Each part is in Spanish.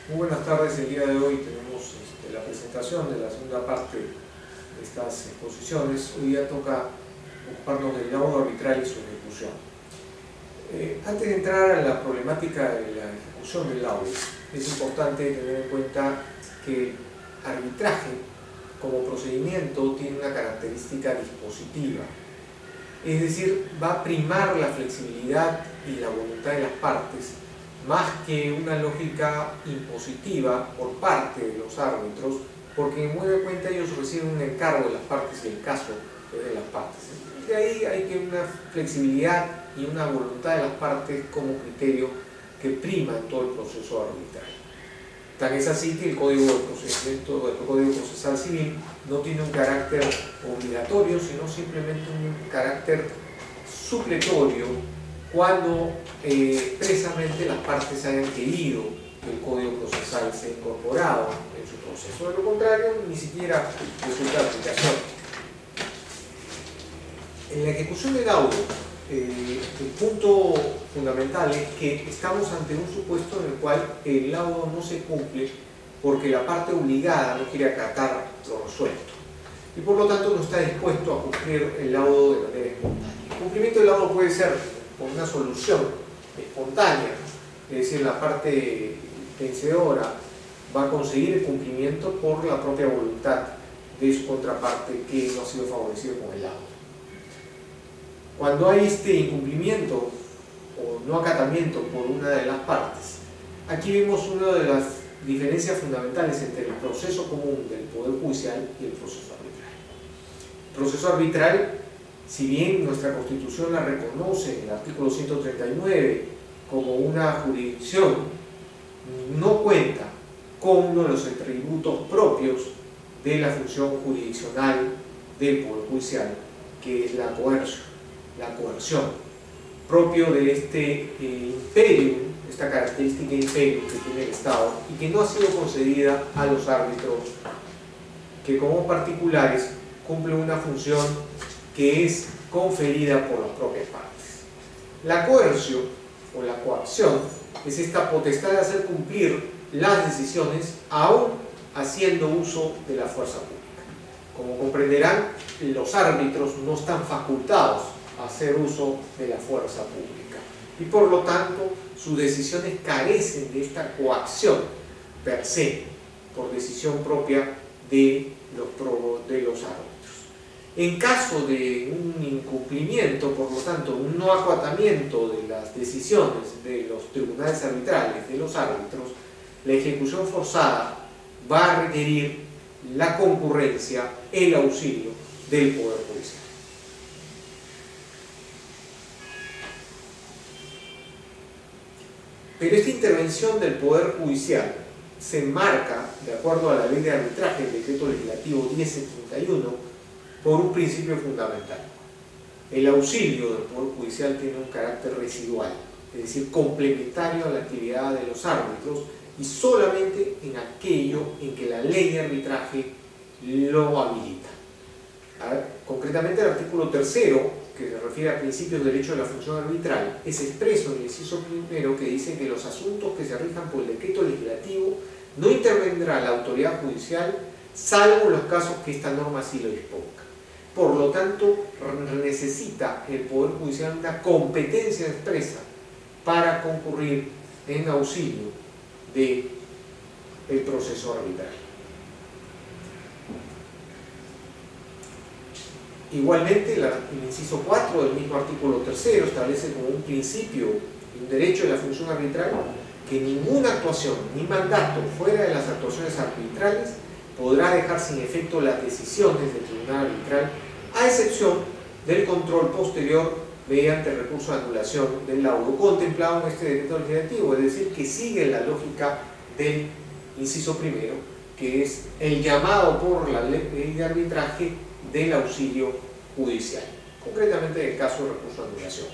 Muy buenas tardes. El día de hoy tenemos la presentación de la segunda parte de estas exposiciones. Hoy día toca ocuparnos del laudo arbitral y su ejecución. Antes de entrar a la problemática de la ejecución del laudo, es importante tener en cuenta que el arbitraje como procedimiento tiene una característica dispositiva. Es decir, va a primar la flexibilidad y la voluntad de las partes más que una lógica impositiva por parte de los árbitros, porque en buena cuenta ellos reciben un encargo de las partes y el caso es de las partes. De ahí hay que una flexibilidad y una voluntad de las partes como criterio que prima en todo el proceso arbitral. Tan es así que el Código de Procedimiento, el Código Procesal Civil, no tiene un carácter obligatorio, sino simplemente un carácter supletorio cuando expresamente las partes hayan querido que el Código Procesal sea incorporado en su proceso. De lo contrario, ni siquiera resulta de aplicación. En la ejecución del laudo, el punto fundamental es que estamos ante un supuesto en el cual el laudo no se cumple porque la parte obligada no quiere acatar lo resuelto y por lo tanto no está dispuesto a cumplir el laudo de manera espontánea. El cumplimiento del laudo puede ser por una solución espontánea, es decir, la parte vencedora va a conseguir el cumplimiento por la propia voluntad de su contraparte que no ha sido favorecido con el laudo. Cuando hay este incumplimiento o no acatamiento por una de las partes, aquí vemos una de las diferencias fundamentales entre el proceso común del Poder Judicial y el proceso arbitral. El proceso arbitral, si bien nuestra Constitución la reconoce en el artículo 139 como una jurisdicción, no cuenta con uno de los atributos propios de la función jurisdiccional del Poder Judicial, que es la coerción, propio de este imperio, esta característica imperio que tiene el Estado y que no ha sido concedida a los árbitros que como particulares cumplen una función que es conferida por las propias partes. La coerción o la coacción es esta potestad de hacer cumplir las decisiones aún haciendo uso de la fuerza pública. Como comprenderán, los árbitros no están facultados a hacer uso de la fuerza pública y por lo tanto sus decisiones carecen de esta coacción per se, por decisión propia de los árbitros. En caso de un incumplimiento, por lo tanto, un no acatamiento de las decisiones de los tribunales arbitrales, de los árbitros, la ejecución forzada va a requerir la concurrencia, el auxilio del Poder Judicial. Pero esta intervención del Poder Judicial se enmarca, de acuerdo a la Ley de Arbitraje, el Decreto Legislativo 1071, por un principio fundamental. El auxilio del Poder Judicial tiene un carácter residual, es decir, complementario a la actividad de los árbitros y solamente en aquello en que la Ley de Arbitraje lo habilita. Concretamente, el artículo 3º, que se refiere a principios de derecho de la función arbitral, es expreso en el inciso primero que dice que los asuntos que se rijan por el decreto legislativo no intervendrá la autoridad judicial salvo en los casos que esta norma así lo disponga. Por lo tanto, necesita el Poder Judicial una competencia expresa para concurrir en auxilio del proceso arbitral. Igualmente, el inciso 4 del mismo artículo 3º establece como un principio y un derecho de la función arbitral que ninguna actuación ni mandato fuera de las actuaciones arbitrales podrá dejar sin efecto las decisiones del tribunal arbitral, a excepción del control posterior mediante el recurso de anulación del laudo contemplado en este decreto legislativo, es decir, que sigue la lógica del inciso primero, que es el llamado por la ley de arbitraje del auxilio judicial, concretamente en el caso de recurso de anulación.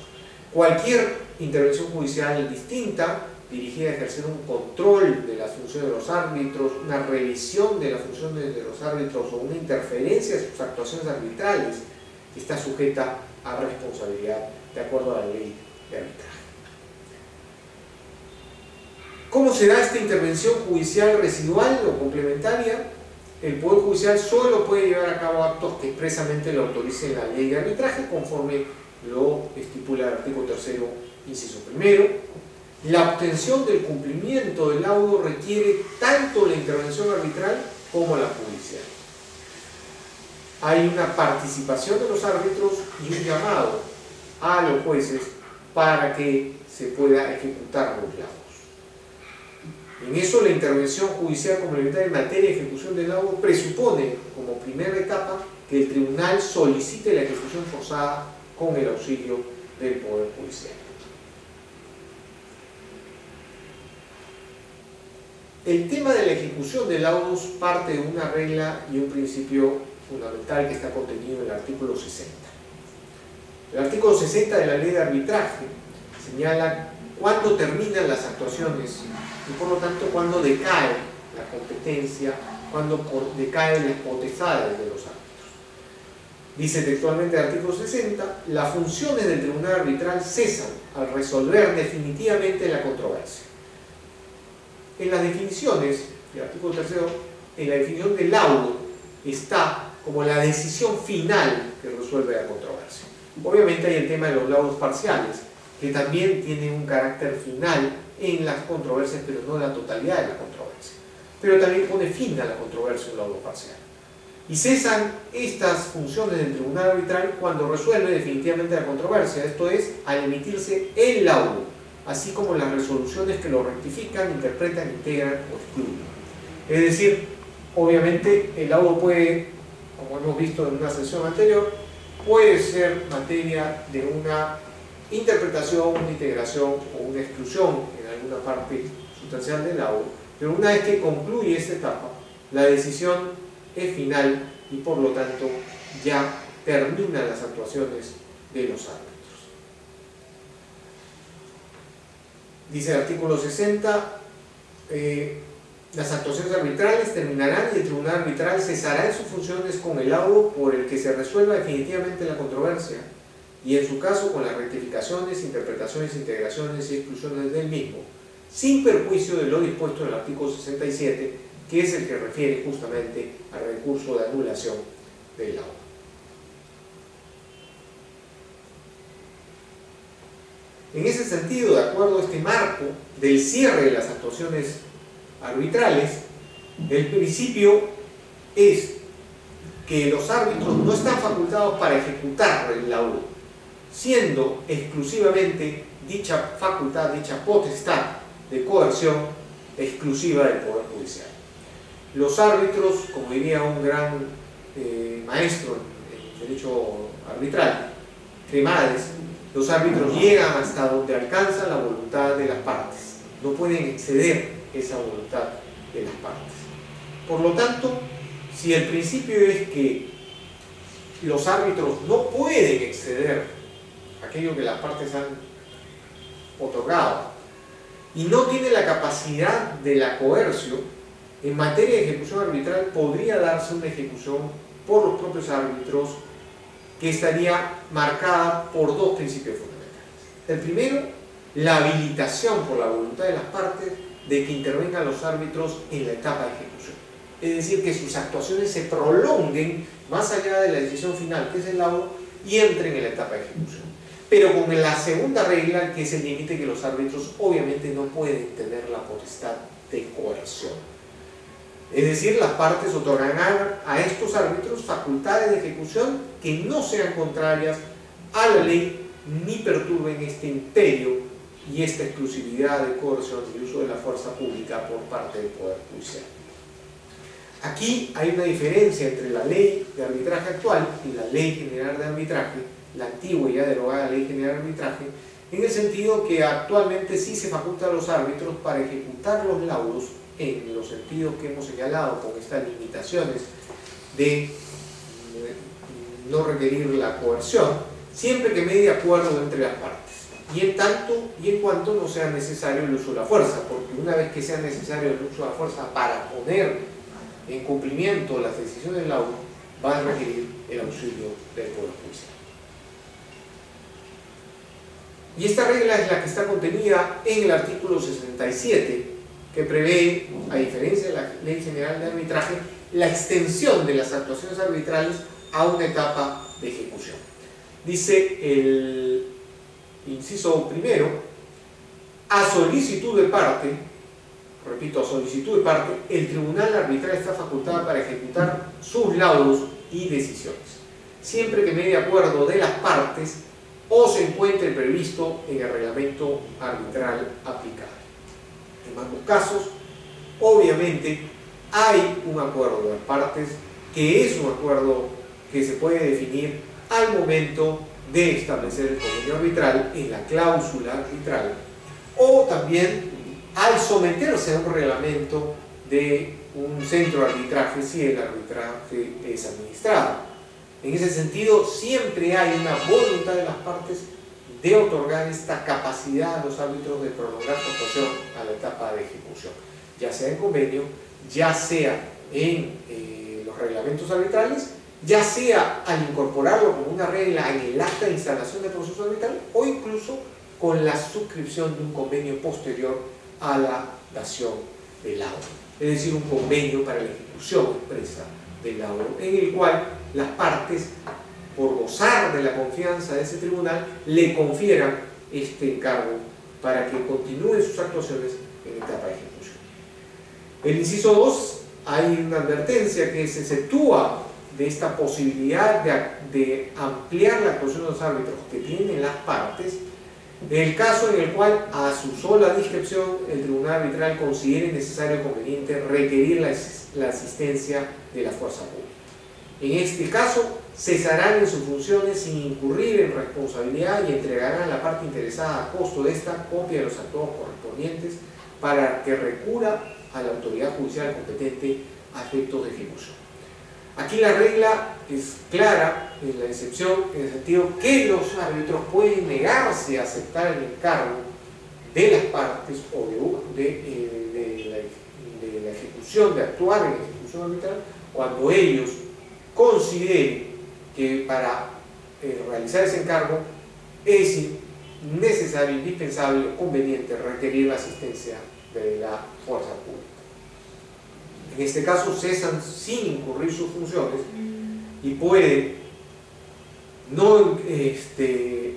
Cualquier intervención judicial distinta, dirigida a ejercer un control de las funciones de los árbitros, una revisión de las funciones de los árbitros o una interferencia en sus actuaciones arbitrales, está sujeta a responsabilidad de acuerdo a la ley de arbitraje. ¿Cómo se da esta intervención judicial residual o complementaria? El Poder Judicial solo puede llevar a cabo actos que expresamente lo autoricen la ley de arbitraje, conforme lo estipula el artículo 3º, inciso primero. La obtención del cumplimiento del laudo requiere tanto la intervención arbitral como la judicial. Hay una participación de los árbitros y un llamado a los jueces para que se pueda ejecutar los laudos. En eso, la intervención judicial complementaria en materia de ejecución del laudo presupone, como primera etapa, que el tribunal solicite la ejecución forzada con el auxilio del Poder Judicial. El tema de la ejecución de laudos parte de una regla y un principio fundamental que está contenido en el artículo 60. El artículo 60 de la ley de arbitraje señala cuándo terminan las actuaciones y por lo tanto cuándo decae la competencia, cuándo decaen las potestades de los árbitros. Dice textualmente el artículo 60, las funciones del tribunal arbitral cesan al resolver definitivamente la controversia. En las definiciones, el artículo 3º, en la definición del laudo está como la decisión final que resuelve la controversia. Obviamente hay el tema de los laudos parciales, que también tiene un carácter final en las controversias, pero no en la totalidad de la controversia. Pero también pone fin a la controversia un laudo parcial. Y cesan estas funciones del tribunal arbitral cuando resuelve definitivamente la controversia, esto es, al emitirse el laudo, así como las resoluciones que lo rectifican, interpretan, integran o excluyen. Es decir, obviamente el laudo puede, como hemos visto en una sesión anterior, puede ser materia de una interpretación, una integración o una exclusión en alguna parte sustancial del laudo, pero una vez que concluye esta etapa, la decisión es final y por lo tanto ya terminan las actuaciones de los árbitros. Dice el artículo 60, las actuaciones arbitrales terminarán y el tribunal arbitral cesará en sus funciones con el laudo por el que se resuelva definitivamente la controversia y en su caso con las rectificaciones, interpretaciones, integraciones y exclusiones del mismo, sin perjuicio de lo dispuesto en el artículo 67, que es el que refiere justamente al recurso de anulación del laudo. En ese sentido, de acuerdo a este marco del cierre de las actuaciones arbitrales, el principio es que los árbitros no están facultados para ejecutar el laudo, siendo exclusivamente dicha facultad, dicha potestad de coerción exclusiva del Poder Judicial. Los árbitros, como diría un gran maestro en derecho arbitral, Cremades, los árbitros llegan hasta donde alcanza la voluntad de las partes, no pueden exceder esa voluntad de las partes. Por lo tanto, si el principio es que los árbitros no pueden exceder aquello que las partes han otorgado y no tienen la capacidad de la coerción, en materia de ejecución arbitral podría darse una ejecución por los propios árbitros que estaría marcada por dos principios fundamentales. El primero, la habilitación por la voluntad de las partes de que intervengan los árbitros en la etapa de ejecución. Es decir, que sus actuaciones se prolonguen más allá de la decisión final, que es el laudo, y entren en la etapa de ejecución. Pero con la segunda regla, que es el límite que los árbitros obviamente no pueden tener la potestad de coerción. Es decir, las partes otorgarán a estos árbitros facultades de ejecución que no sean contrarias a la ley ni perturben este imperio y esta exclusividad de coerción y uso de la fuerza pública por parte del Poder Judicial. Aquí hay una diferencia entre la ley de arbitraje actual y la ley general de arbitraje, la antigua y ya derogada ley general de arbitraje, en el sentido que actualmente sí se faculta a los árbitros para ejecutar los laudos en los sentidos que hemos señalado con estas limitaciones de no requerir la coerción, siempre que medie acuerdo entre las partes, y en tanto y en cuanto no sea necesario el uso de la fuerza, porque una vez que sea necesario el uso de la fuerza para poner en cumplimiento las decisiones del laudo, va a requerir el auxilio del Poder Judicial. Y esta regla es la que está contenida en el artículo 67 que prevé, a diferencia de la Ley General de Arbitraje, la extensión de las actuaciones arbitrales a una etapa de ejecución. Dice el inciso primero: a solicitud de parte, repito, a solicitud de parte, el tribunal arbitral está facultado para ejecutar sus laudos y decisiones, siempre que medie acuerdo de las partes o se encuentre previsto en el reglamento arbitral aplicable. En ambos casos, obviamente, hay un acuerdo de las partes, que es un acuerdo que se puede definir al momento de establecer el convenio arbitral en la cláusula arbitral, o también al someterse a un reglamento de un centro de arbitraje si el arbitraje es administrado. En ese sentido, siempre hay una voluntad de las partes de otorgar esta capacidad a los árbitros de prolongar su actuación a la etapa de ejecución, ya sea en convenio, ya sea en los reglamentos arbitrales, ya sea al incorporarlo como una regla en el acta de instalación del proceso arbitral, o incluso con la suscripción de un convenio posterior a la dación del laudo, es decir, un convenio para la ejecución expresa del laudo, en el cual las partes, por gozar de la confianza de ese tribunal, le confieran este encargo para que continúen sus actuaciones en etapa de ejecución. El inciso 2, hay una advertencia que se exceptúa de esta posibilidad de ampliar la actuación de los árbitros que tienen las partes, en el caso en el cual, a su sola discreción, el tribunal arbitral considere necesario o conveniente requerir la asistencia de la fuerza pública. En este caso, cesarán en sus funciones sin incurrir en responsabilidad y entregarán a la parte interesada a costo de esta copia de los actos correspondientes para que recurra a la autoridad judicial competente a efectos de ejecución. Aquí la regla es clara en la excepción, en el sentido que los árbitros pueden negarse a aceptar el encargo de las partes o de la ejecución, de actuar en la ejecución arbitral, cuando ellos consideren que para realizar ese encargo es necesario, indispensable o conveniente requerir la asistencia de la fuerza pública. En este caso cesan sin incurrir sus funciones y pueden no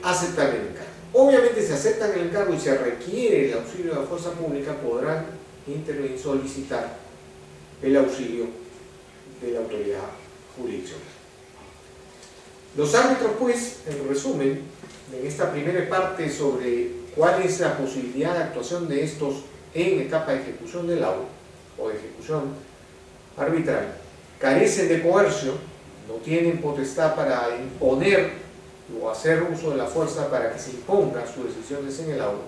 aceptar el encargo. Obviamente, si aceptan el encargo y se requiere el auxilio de la fuerza pública, podrán intervenir, solicitar el auxilio de la autoridad jurisdiccional. Los árbitros, pues, en resumen, en esta primera parte sobre cuál es la posibilidad de actuación de estos en etapa de ejecución del laudo o de ejecución arbitral, carecen de coerción, no tienen potestad para imponer o hacer uso de la fuerza para que se imponga sus decisiones en el laudo,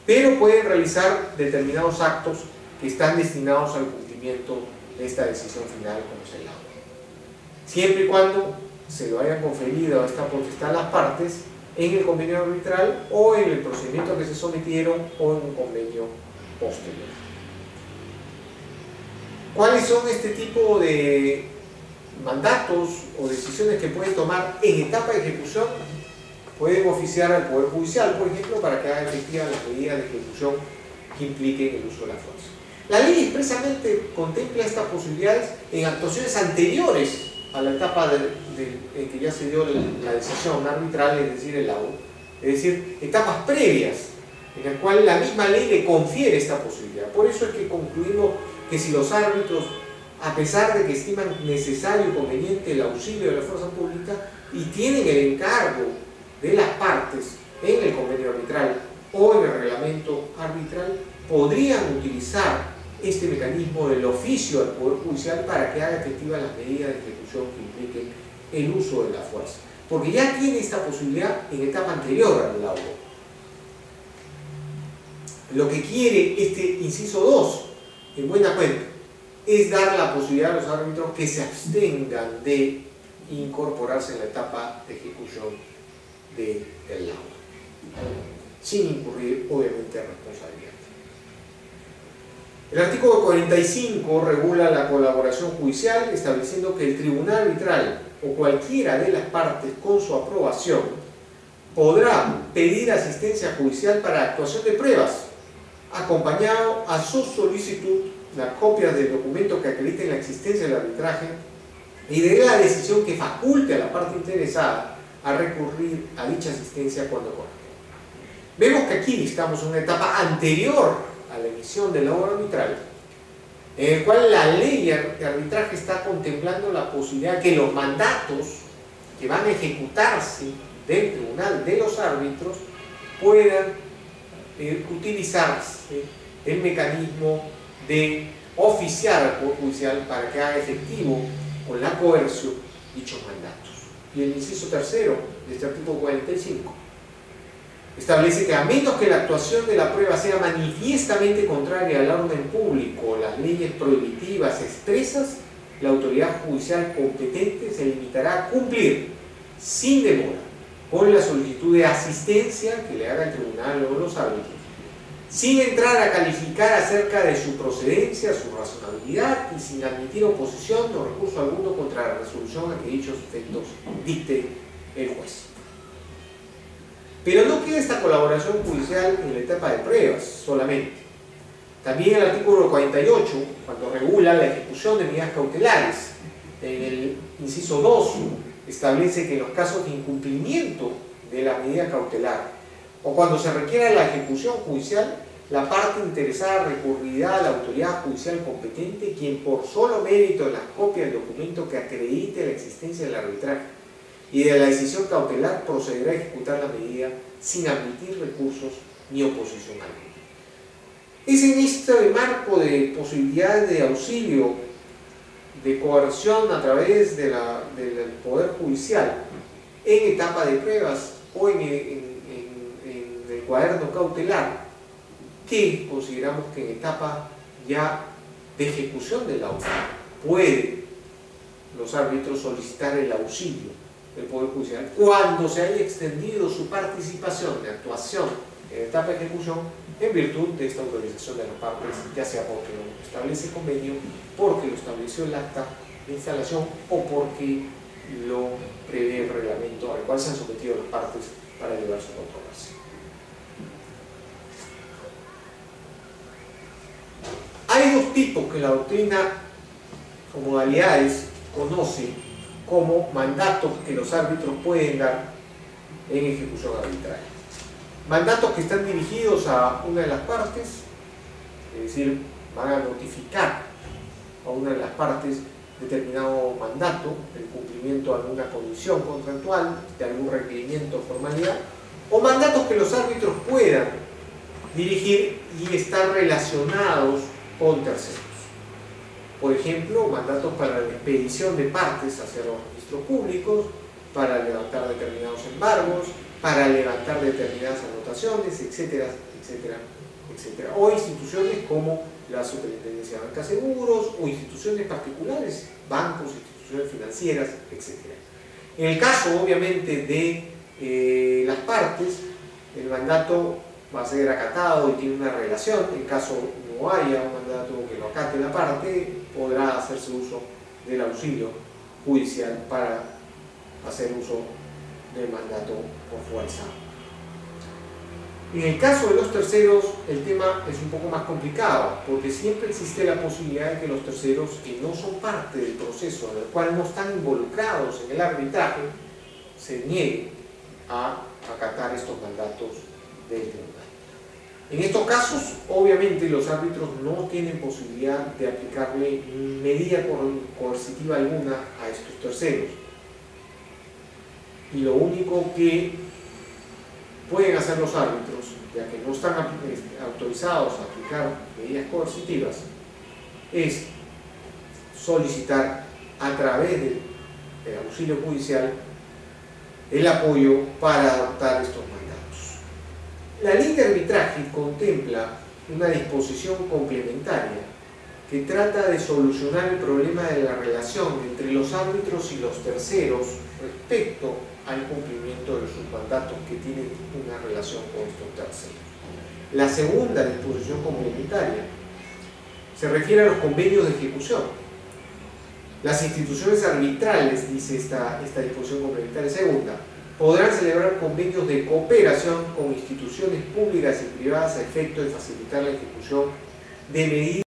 pero pueden realizar determinados actos que están destinados al cumplimiento de esta decisión final, como es el laudo, siempre y cuando se lo hayan conferido a esta potestad a las partes en el convenio arbitral o en el procedimiento que se sometieron o en un convenio posterior. ¿Cuáles son este tipo de mandatos o decisiones que pueden tomar en etapa de ejecución? Pueden oficiar al Poder Judicial, por ejemplo, para que haga efectiva las medidas de ejecución que impliquen el uso de la fuerza. La ley expresamente contempla estas posibilidades en actuaciones anteriores a la etapa en que ya se dio la decisión arbitral, es decir, el laudo, es decir, etapas previas en las cuales la misma ley le confiere esta posibilidad. Por eso es que concluimos que si los árbitros, a pesar de que estiman necesario y conveniente el auxilio de la fuerza pública y tienen el encargo de las partes en el convenio arbitral o en el reglamento arbitral, podrían utilizar este mecanismo del oficio al Poder Judicial para que haga efectiva las medidas de ejecución que impliquen el uso de la fuerza, porque ya tiene esta posibilidad en etapa anterior al laudo. Lo que quiere este inciso 2, en buena cuenta, es dar la posibilidad a los árbitros que se abstengan de incorporarse en la etapa de ejecución del laudo, sin incurrir obviamente en responsabilidad. El artículo 45 regula la colaboración judicial, estableciendo que el tribunal arbitral o cualquiera de las partes con su aprobación podrá pedir asistencia judicial para actuación de pruebas, acompañado a su solicitud las copias del documento que acrediten la existencia del arbitraje y de la decisión que faculte a la parte interesada a recurrir a dicha asistencia cuando corresponda. Vemos que aquí estamos en una etapa anterior a la emisión del laudo arbitral, en el cual la ley de arbitraje está contemplando la posibilidad que los mandatos que van a ejecutarse del tribunal de los árbitros puedan utilizarse el mecanismo de oficiar al Poder Judicial para que haga efectivo con la coerción dichos mandatos. Y el inciso tercero de este artículo 45 establece que a menos que la actuación de la prueba sea manifiestamente contraria al orden público o las leyes prohibitivas expresas, la autoridad judicial competente se limitará a cumplir sin demora con la solicitud de asistencia que le haga el tribunal o los árbitros, sin entrar a calificar acerca de su procedencia, su razonabilidad y sin admitir oposición o recurso alguno contra la resolución a que dichos efectos dicte el juez. Pero no queda esta colaboración judicial en la etapa de pruebas solamente. También el artículo 48, cuando regula la ejecución de medidas cautelares, en el inciso 2, establece que en los casos de incumplimiento de la medida cautelar o cuando se requiera la ejecución judicial, la parte interesada recurrirá a la autoridad judicial competente, quien por solo mérito de las copias del documento que acredite la existencia del arbitraje y de la decisión cautelar procederá a ejecutar la medida sin admitir recursos ni oposición alguna. Es en este marco de posibilidades de auxilio, de coerción a través del Poder Judicial en etapa de pruebas o en el cuaderno cautelar, que consideramos que en etapa ya de ejecución del laudo pueden los árbitros solicitar el auxilio del Poder Judicial cuando se haya extendido su participación de actuación en etapa de ejecución en virtud de esta autorización de las partes, ya sea porque lo establece el convenio, porque lo estableció el acta de instalación o porque lo prevé el reglamento al cual se han sometido las partes para llevar su controversia. Hay dos tipos que la doctrina o modalidades conoce como mandatos que los árbitros pueden dar en ejecución arbitral. Mandatos que están dirigidos a una de las partes, es decir, van a notificar a una de las partes determinado mandato, el cumplimiento de alguna condición contractual, de algún requerimiento o formalidad, o mandatos que los árbitros puedan dirigir y estar relacionados con terceros. Por ejemplo, mandatos para la expedición de partes hacia los registros públicos, para levantar determinados embargos, para levantar determinadas anotaciones, etcétera, etcétera, etcétera. O instituciones como la Superintendencia de Banca Seguros, o instituciones particulares, bancos, instituciones financieras, etcétera. En el caso, obviamente, de las partes, el mandato va a ser acatado y tiene una relación. En caso no haya un mandato que lo acate la parte, podrá hacerse uso del auxilio judicial para hacer uso del mandato por fuerza. En el caso de los terceros, el tema es un poco más complicado, porque siempre existe la posibilidad de que los terceros que no son parte del proceso, en el cual no están involucrados en el arbitraje, se nieguen a acatar estos mandatos del tribunal. En estos casos, obviamente, los árbitros no tienen posibilidad de aplicarle medida coercitiva alguna a estos terceros. Y lo único que pueden hacer los árbitros, ya que no están autorizados a aplicar medidas coercitivas, es solicitar a través del auxilio judicial el apoyo para adoptar estos mandatos. La ley de arbitraje contempla una disposición complementaria que trata de solucionar el problema de la relación entre los árbitros y los terceros respecto al cumplimiento de sus mandatos que tienen una relación con estos terceros. La segunda disposición complementaria se refiere a los convenios de ejecución. Las instituciones arbitrales, dice esta disposición complementaria segunda, podrán celebrar convenios de cooperación con instituciones públicas y privadas a efecto de facilitar la ejecución de medidas